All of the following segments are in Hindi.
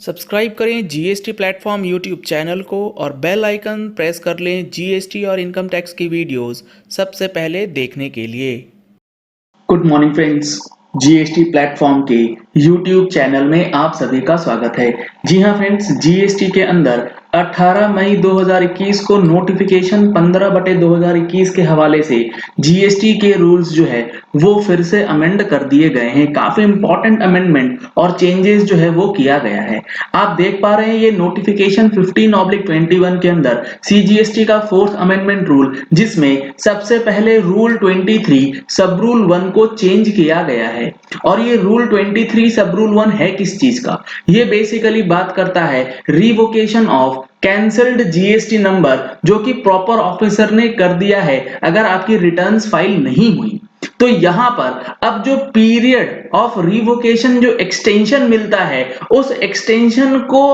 सब्सक्राइब करें जीएसटी प्लेटफॉर्म यूट्यूब चैनल को और बेल आइकन प्रेस कर लें जीएसटी और इनकम टैक्स की वीडियोस सबसे पहले देखने के लिए। Good morning friends, GST platform के यूट्यूब चैनल में आप सभी का स्वागत है। जी हाँ फ्रेंड्स, जीएसटी के अंदर 18 मई 2021 को नोटिफिकेशन 15/2021 के हवाले से जीएसटी के रूल्स जो है वो फिर से अमेंड कर दिए गए हैं। काफी इंपॉर्टेंट अमेंडमेंट और चेंजेस जो है वो किया गया है। आप देख पा रहे हैं ये नोटिफिकेशन 15/21 के अंदर सीजीएसटी का 4th अमेंडमेंट रूल, जिसमें सबसे पहले रूल 23 सब रूल 1 को चेंज किया गया है। और ये रूल 23 सब रूल 1 है किस चीज का? ये बेसिकली बात करता है revocation of cancelled GST number, जो कि प्रॉपर ऑफिसर ने कर दिया है अगर आपकी रिटर्न्स फाइल नहीं हुई। तो यहां पर अब जो पीरियड ऑफ रिवोकेशन जो एक्सटेंशन मिलता है, उस एक्सटेंशन को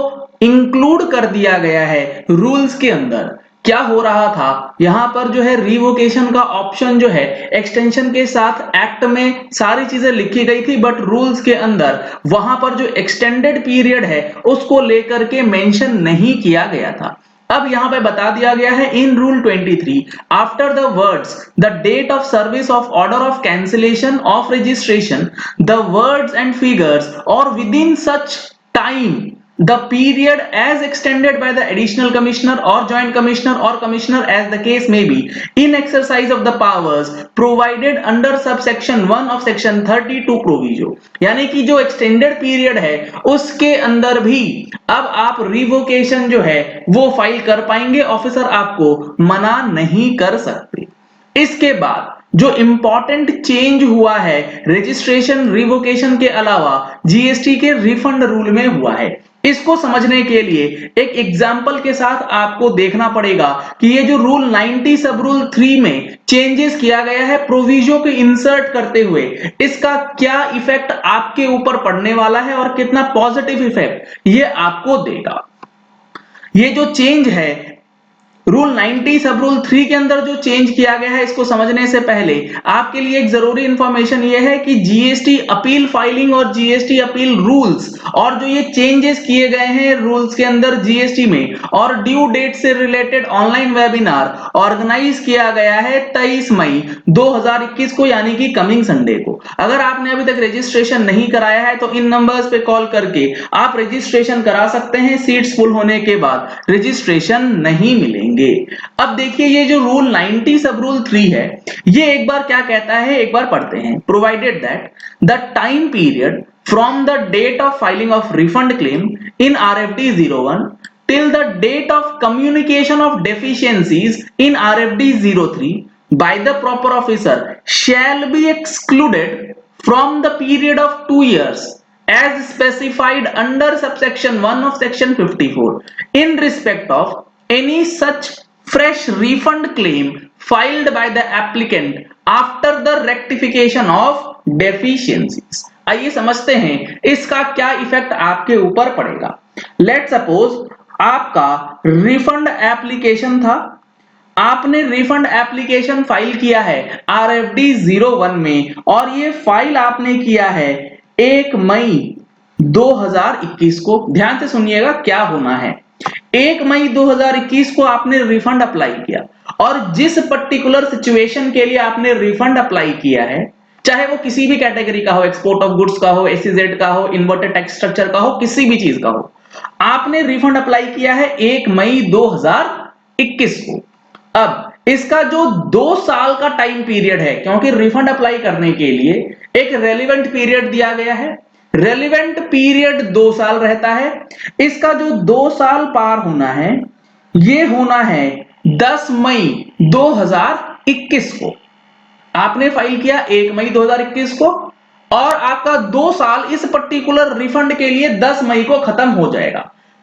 इंक्लूड कर दिया गया है रूल्स के अंदर। क्या हो रहा था यहां पर जो है रिवोकेशन का ऑप्शन जो है एक्सटेंशन के साथ एक्ट में सारी चीजें लिखी गई थी, बट रूल्स के अंदर वहां पर जो एक्सटेंडेड पीरियड है उसको लेकर के मेंशन नहीं किया गया था। अब यहां पे बता दिया गया है in rule 23 after the words the date of service of order of cancellation of registration the words and figures और within such time the period as extended by the additional commissioner or joint commissioner or commissioner as the case may be in exercise of the powers provided under subsection 1 of section 32 proviso। यानी कि जो extended period है उसके अंदर भी अब आप रिवोकेशन जो है वो फाइल कर पाएंगे, ऑफिसर आपको मना नहीं कर सकते। इसके बाद जो इंपॉर्टेंट चेंज हुआ है रजिस्ट्रेशन रिवोकेशन के अलावा जीएसटी के रिफंड रूल में हुआ है। इसको समझने के लिए एक एग्जाम्पल के साथ आपको देखना पड़ेगा कि ये जो रूल 90 सब रूल 3 में चेंजेस किया गया है प्रोविजो को इंसर्ट करते हुए, इसका क्या इफेक्ट आपके ऊपर पड़ने वाला है और कितना पॉजिटिव इफेक्ट ये आपको देगा। ये जो चेंज है रूल 90 सब रूल 3 के अंदर जो चेंज किया गया है, इसको समझने से पहले आपके लिए एक जरूरी इंफॉर्मेशन ये है कि जीएसटी अपील फाइलिंग और जीएसटी अपील रूल्स और जो ये चेंजेस किए गए हैं रूल्स के अंदर जीएसटी में और ड्यू डेट से रिलेटेड ऑनलाइन वेबिनार ऑर्गेनाइज किया गया है 23 मई 2021 को, यानी कि कमिंग संडे को। अगर आपने अभी तक रजिस्ट्रेशन नहीं कराया है तो इन नंबर्स पे कॉल करके आप रजिस्ट्रेशन करा सकते हैं। सीट्स फुल होने के बाद रजिस्ट्रेशन नहीं मिलेंगे। अब देखिए ये जो रूल 90 सब रूल 3 है, ये एक बार क्या कहता है, एक बार पढ़ते हैं। Provided that the time period from the date of filing of refund claim in RFD 01 till the date of communication of deficiencies in RFD 03 by the proper officer shall be excluded from the period of 2 years as specified under subsection 1 of section 54 in respect of any such fresh refund claim filed by the applicant after the rectification of deficiencies। आइए समझते हैं इसका क्या इफेक्ट आपके ऊपर पड़ेगा। लेट सपोज आपका रिफंड एप्लीकेशन था, आपने रिफंड एप्लीकेशन फाइल किया है RFD 01 में और ये फाइल आपने किया है 1 मई 2021 को। ध्यान से सुनिएगा क्या होना है। 1 मई 2021 को आपने रिफंड अप्लाई किया और जिस पर्टिकुलर सिचुएशन के लिए आपने रिफंड अप्लाई किया है, चाहे वो किसी भी कैटेगरी का हो, एक्सपोर्ट ऑफ गुड्स का हो, SEZ का हो, इन्वर्टेड टैक्स स्ट्रक्चर का हो, किसी भी चीज का हो, आपने रिफंड अप्लाई किया है 1 मई 2021 को। अब इसका जो 2 साल का टाइम पीरियड है, क्योंकि रिफंड अप्लाई करने के लिए एक रेलिवेंट पीरियड दिया गया है, रेलिवेंट पीरियड 2 साल रहता है। इसका जो 2 साल पार होना है ये होना है 10 मई 2021 को। आपने फाइल किया 1 मई 2021 को और आपका 2 साल इस पर्टिकुलर रिफंड के लिए 10 मई को खत्म हो जाएगा।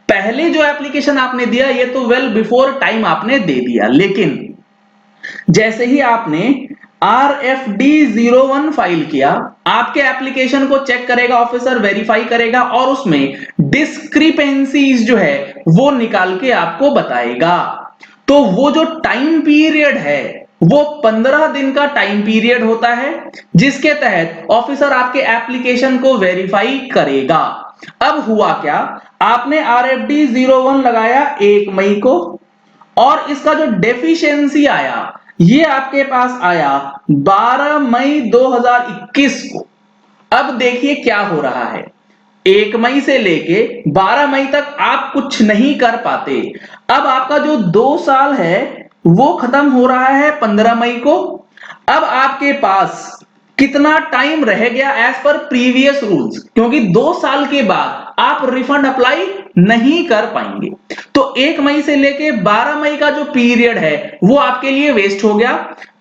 पहले जो एप्लीकेशन आपने दिया ये तो वेल बिफोर टाइम आपने दे दिया, लेकिन जैसे ही आपने RFD 01 फाइल किया, आपके एप्लीकेशन को चेक करेगा ऑफिसर, वेरीफाई करेगा और उसमें डिस्क्रिपेंसीज जो है वो निकाल के आपको बताएगा। तो वो जो टाइम पीरियड है वो 15 दिन का टाइम पीरियड होता है जिसके तहत ऑफिसर आपके एप्लीकेशन को वेरीफाई करेगा। अब हुआ क्या, आपने RFD 01 लगाया 1 मई को और इसका जो डेफिशिएंसी आया ये आपके पास आया 12 मई 2021 को। अब देखिए क्या हो रहा है, 1 मई से लेके 12 मई तक आप कुछ नहीं कर पाते। अब आपका जो 2 साल है वो खत्म हो रहा है 15 मई को। अब आपके पास कितना टाइम रह गया एज पर प्रीवियस रूल्स, क्योंकि 2 साल के बाद आप रिफंड अप्लाई नहीं कर पाएंगे। तो 1 मई से लेके 12 मई का जो पीरियड है वो आपके लिए वेस्ट हो गया।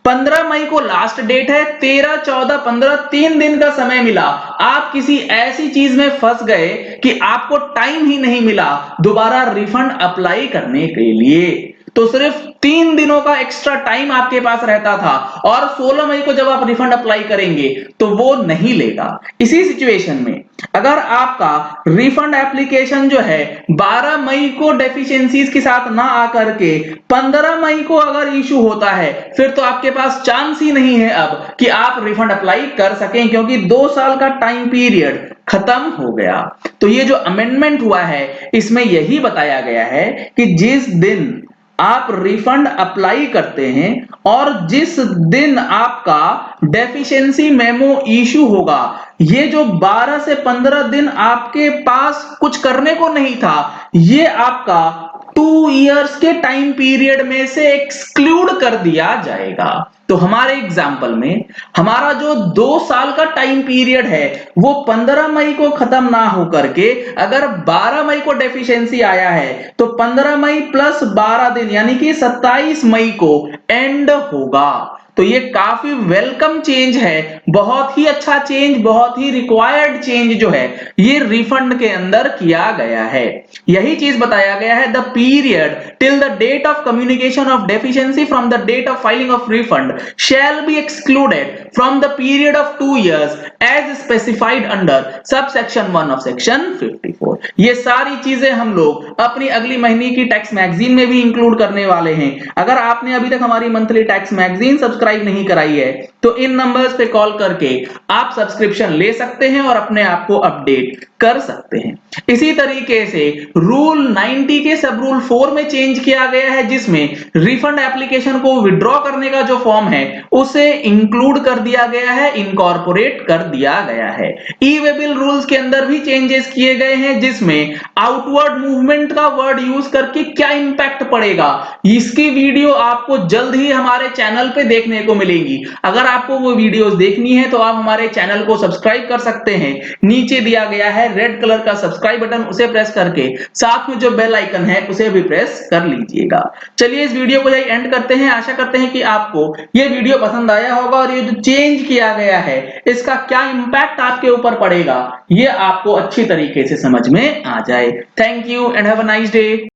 15 मई को लास्ट डेट है, 13, 14, 15 3 दिन का समय मिला। आप किसी ऐसी चीज में फंस गए कि आपको टाइम ही नहीं मिला दोबारा रिफंड अप्लाई करने के लिए। तो सिर्फ 3 दिनों का एक्स्ट्रा टाइम आपके पास रहता था और 16 मई को जब आप रिफंड अप्लाई करेंगे तो वो नहीं लेगा। इसी सिचुएशन में अगर आपका रिफंड एप्लीकेशन जो है 12 मई को डेफिशिएंसीज के साथ ना आकर के 15 मई को अगर इशू होता है, फिर तो आपके पास चांस ही नहीं है अब कि आप रिफंड अप्लाई कर सकें, क्योंकि 2 साल का टाइम पीरियड खत्म हो गया। तो ये जो अमेंडमेंट हुआ है इसमें यही बताया गया है कि जिस दिन आप रिफंड अप्लाई करते हैं और जिस दिन आपका डेफिशिएंसी मेमो इशू होगा, ये जो 12 से 15 दिन आपके पास कुछ करने को नहीं था, ये आपका 2 इयर्स के टाइम पीरियड में से एक्सक्लूड कर दिया जाएगा। तो हमारे एग्जाम्पल में हमारा जो 2 साल का टाइम पीरियड है वो 15 मई को खत्म ना होकर के अगर 12 मई को डेफिशिएंसी आया है तो 15 मई प्लस 12 दिन यानी कि 27 मई को एंड होगा। तो ये काफी वेलकम चेंज है, बहुत ही अच्छा चेंज, बहुत ही रिक्वायर्ड चेंज जो है ये रिफंड के अंदर किया गया है। यही चीज बताया गया है, the period till the date of communication of deficiency from the date of filing of refund shall be excluded from the period of 2 years as specified under subsection 1 of section 54। ये सारी चीजें हम लोग अपनी अगली महीने की टैक्स मैगजीन में भी इंक्लूड करने वाले हैं। अगर आपने अभी तक हमारी मंथली टैक्स मैगजीन सब्सक्राइब नहीं कराई है तो इन नंबर्स पे कॉल करके आप सब्सक्रिप्शन ले सकते हैं और अपने आप को अपडेट कर सकते हैं। इसी तरीके से रूल 90 के सब रूल 4 में चेंज किया गया है, जिसमें रिफंड एप्लीकेशन को विड्रॉ करने का जो फॉर्म है उसे इंक्लूड कर दिया गया है, इनकॉर्पोरेट कर दिया गया है। ई वे बिल रूल्स के अंदर भी चेंजेस किए गए हैं, जिसमें आउटवर्ड मूवमेंट का वर्ड यूज करके क्या इंपैक्ट पड़ेगा इसकी वीडियो आपको जल्द ही हमारे चैनल पे देखने को मिलेगी। अगर आपको वो वीडियोस देखनी है तो आप हमारे चैनल को सब्सक्राइब कर सकते हैं, नीचे दिया गया है रेड कलर का सब्सक्राइब बटन, उसे प्रेस करके साथ में जो बेल आइकन है उसे भी प्रेस कर लीजिएगा। चलिए इस वीडियो को यही एंड करते हैं। आशा करते हैं कि आपको ये वीडियो पसंद आया होगा और ये जो चेंज किया गया है इसका क्या इंपैक्ट आपके ऊपर पड़ेगा ये आपको अच्छी तरीके से समझ में आ जाए। Thank you and have a nice day.